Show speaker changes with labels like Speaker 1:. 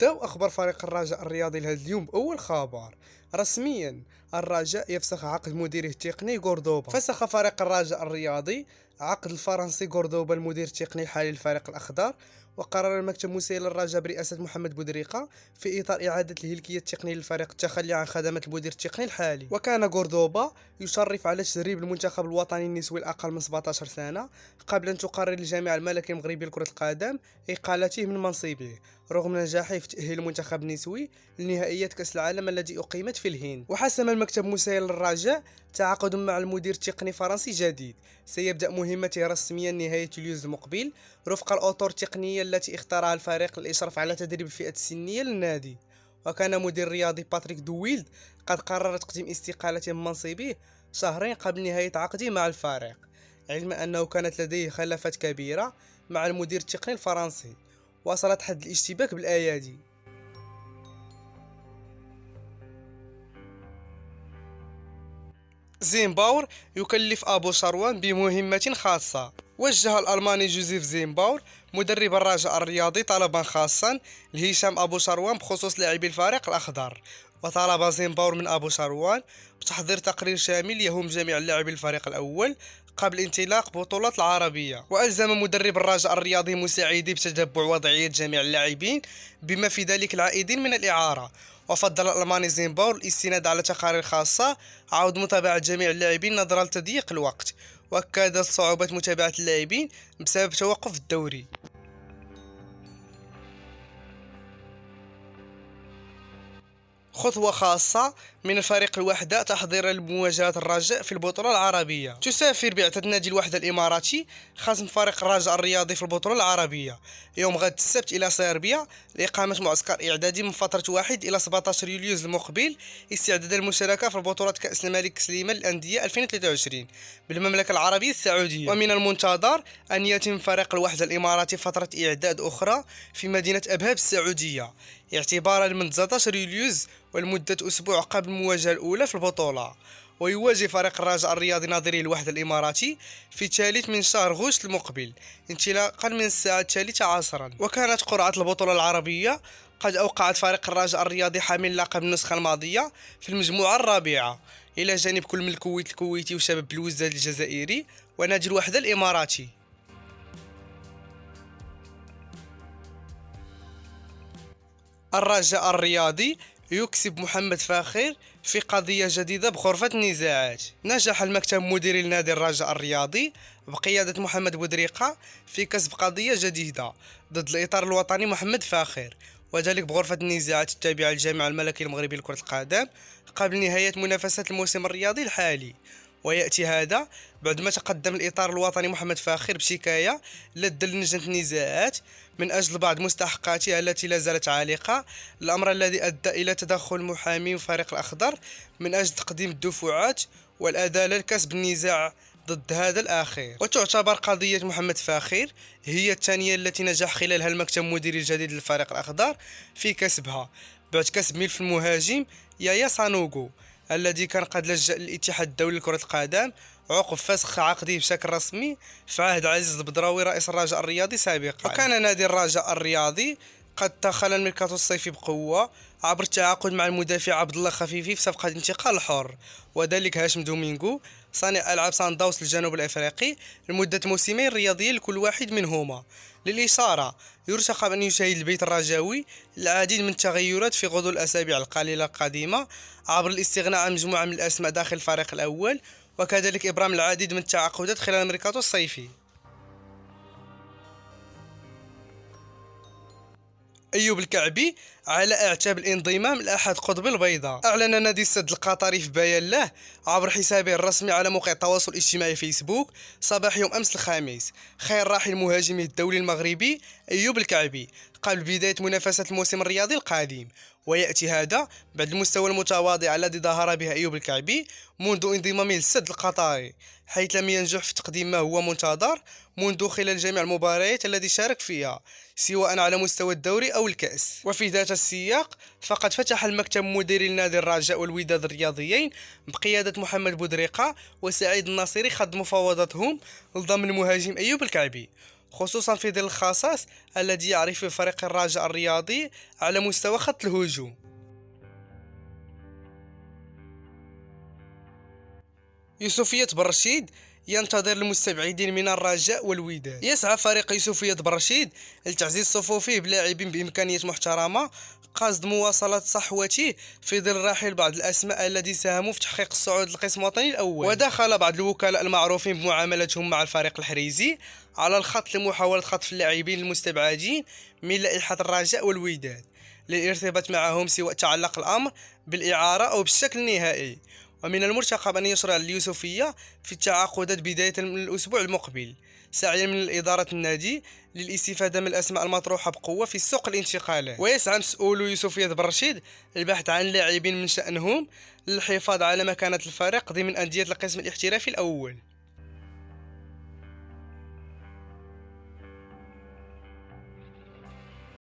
Speaker 1: نبداو اخبار فريق الرجاء الرياضي لهذا اليوم باول خبر رسميا. الرجاء يفسخ عقد مديره التقني غوردوبا. فسخ فريق الرجاء الرياضي عقد الفرنسي غوردوبا المدير التقني الحالي للفريق الاخضر. وقرر المكتب المسير للرجاء برئاسة محمد بودريقة في إطار إعادة الهلكية التقنية للفريق التخلي عن خدمات المدير التقني الحالي. وكان غوردوبا يشرف على تدريب المنتخب الوطني النسوي الأقل من 17 سنة قبل أن تقرر الجامعة الملكية المغربية لكرة القدم إقالته من منصبه رغم نجاحه في تأهيل المنتخب النسوي لنهائيات كأس العالم التي أقيمت في الهند. وحسم المكتب المسير للرجاء تعاقد مع المدير التقني فرنسي جديد سيبدأ مهمته رسميا نهاية اليوز المقبل رفق الأطر التقنية التي اختارها الفريق للإشراف على تدريب الفئة السنية للنادي. وكان مدير الرياضي باتريك دويلد قد قرر تقديم استقالته من منصبه شهرين قبل نهاية عقده مع الفريق، علما أنه كانت لديه خلافات كبيرة مع المدير التقني الفرنسي وصلت حد الاشتباك بالأيادي. زيمباور يكلف أبو شروان بمهمة خاصة. وجه الألماني جوزيف زيمباور مدرب الرجاء الرياضي طلبا خاصا لهشام أبو شروان بخصوص لاعبي الفريق الأخضر. وطلب زيمباور من أبو شروان بتحضير تقرير شامل يهم جميع لاعبي الفريق الأول قبل انطلاق بطولات العربية. وألزم مدرب الرجاء الرياضي مساعديه بتتبع وضعية جميع اللاعبين بما في ذلك العائدين من الإعارة. وفضل الألماني زيمباور الاستناد على تقارير خاصة عود متابعة جميع اللاعبين نظرا لتضييق الوقت، وأكدت صعوبة متابعة اللاعبين بسبب توقف الدوري. خطوة خاصة من الفريق الوحدة تحضيرا لمواجهة الرجاء في البطولة العربية. تسافر بعثة نادي الوحدة الإماراتي خصم فريق الرجاء الرياضي في البطولة العربية يوم غد السبت إلى صربيا لإقامة معسكر إعدادي من فترة 1 إلى 17 يوليو المقبل استعدادا للمشاركة في بطولة كأس الملك سليمان للأندية 2023 بالمملكة العربية السعودية. ومن المنتظر أن يتم فريق الوحدة الإماراتي فترة إعداد أخرى في مدينة أبهاب السعودية اعتبارا من 19 يوليو والمدة أسبوع قبل المواجهة الأولى في البطولة. ويواجه فريق الرجاء الرياضي نظيري الوحدة الإماراتي في الثالث من شهر غشت المقبل انطلاقا من الساعة 3 عصرا. وكانت قرعة البطولة العربية قد أوقعت فريق الرجاء الرياضي حامل لقب النسخة الماضية في المجموعة الرابعة إلى جانب كل من الكويت الكويتي وشباب بلوزداد الجزائري ونادي الوحدة الإماراتي. الرجاء الرياضي يكسب محمد فاخر في قضية جديدة بغرفة النزاعات. نجح المكتب المديري لنادي الرجاء الرياضي بقيادة محمد بودريقة في كسب قضية جديدة ضد الإطار الوطني محمد فاخر، وذلك بغرفة النزاعات التابعة للجامعة الملكية المغربية لكرة القدم قبل نهاية منافسة الموسم الرياضي الحالي. ويأتي هذا بعدما تقدم الإطار الوطني محمد فاخر بشكاية لدى لجنة النزاعات من أجل بعض مستحقاتها التي لا زالت عالقة، الأمر الذي أدى إلى تدخل محامي الفريق الأخضر من أجل تقديم الدفعات والأداة لكسب النزاع ضد هذا الأخير. وتعتبر قضية محمد فاخر هي الثانية التي نجح خلالها المكتب المديري الجديد للفريق الأخضر في كسبها بعد كسب ملف المهاجم يايا سانوغو الذي كان قد لجأ للاتحاد الدولي لكرة القدم عقب فسخ عقده بشكل رسمي في عهد عزيز البدراوي رئيس الرجاء الرياضي سابقا. وكان نادي الرجاء الرياضي قد دخل الميركاتو الصيفي بقوة عبر التعاقد مع المدافع عبد الله خفيفي في صفقة انتقال الحر، وذلك هاشم دومينغو صانع ألعاب سانداوس للجنوب الأفريقي لمدة موسمين رياضيين لكل واحد منهما. للإشارة يرتقب أن يشاهد البيت الرجاوي العديد من التغيرات في غضون الأسابيع القليلة القادمة عبر الاستغناء عن مجموعة من الأسماء داخل الفريق الأول، وكذلك إبرام العديد من التعاقدات خلال الميركاتو الصيفي. أيوب الكعبي على أعتاب الانضمام لأحد قطب البيضاء. أعلن نادي السد القطري في بيان له عبر حسابه الرسمي على موقع التواصل الاجتماعي فيسبوك صباح يوم أمس الخميس خير راحل مهاجمه الدولي المغربي أيوب الكعبي قبل بداية منافسة الموسم الرياضي القادم. ويأتي هذا بعد المستوى المتواضع الذي ظهر به أيوب الكعبي منذ انضمامه للسد القطري، حيث لم ينجح في تقديم ما هو منتظر منذ خلال جميع المباريات التي شارك فيها سواء على مستوى الدوري أو الكأس. وفي ذات السياق فقد فتح المكتب المديري لنادي الرجاء والوداد الرياضيين بقيادة محمد بودريقة وسعيد الناصري خض مفاوضاتهم لضم المهاجم أيوب الكعبي. خصوصا في ظل الخصاص الذي يعرف فريق الرجاء الرياضي على مستوى خط الهجوم. يوسفية برشيد ينتظر المستبعدين من الرجاء والوداد. يسعى فريق يوسفية برشيد لتعزيز صفوفه بلاعبين بإمكانيات محترمة قصد مواصلة صحوته في ظل رحيل بعض الأسماء الذي ساهموا في تحقيق الصعود للقسم الوطني الأول. ودخل بعض الوكلاء المعروفين بمعاملتهم مع الفريق الحريزي على الخط لمحاولة خطف اللاعبين المستبعدين من لائحة الرجاء والوداد للارتباط معهم، سواء تعلق الأمر بالإعارة أو بالشكل النهائي. ومن المرتقب أن يشرع اليوسفية في التعاقدات بداية من الأسبوع المقبل، سعيا من الإدارة النادي للاستفادة من الأسماء المطروحة بقوة في سوق الانتقالات. ويسعى مسؤولو يوسفية برشيد البحث عن لاعبين من شأنهم للحفاظ على مكانة الفريق ضمن أندية القسم الاحترافي الأول.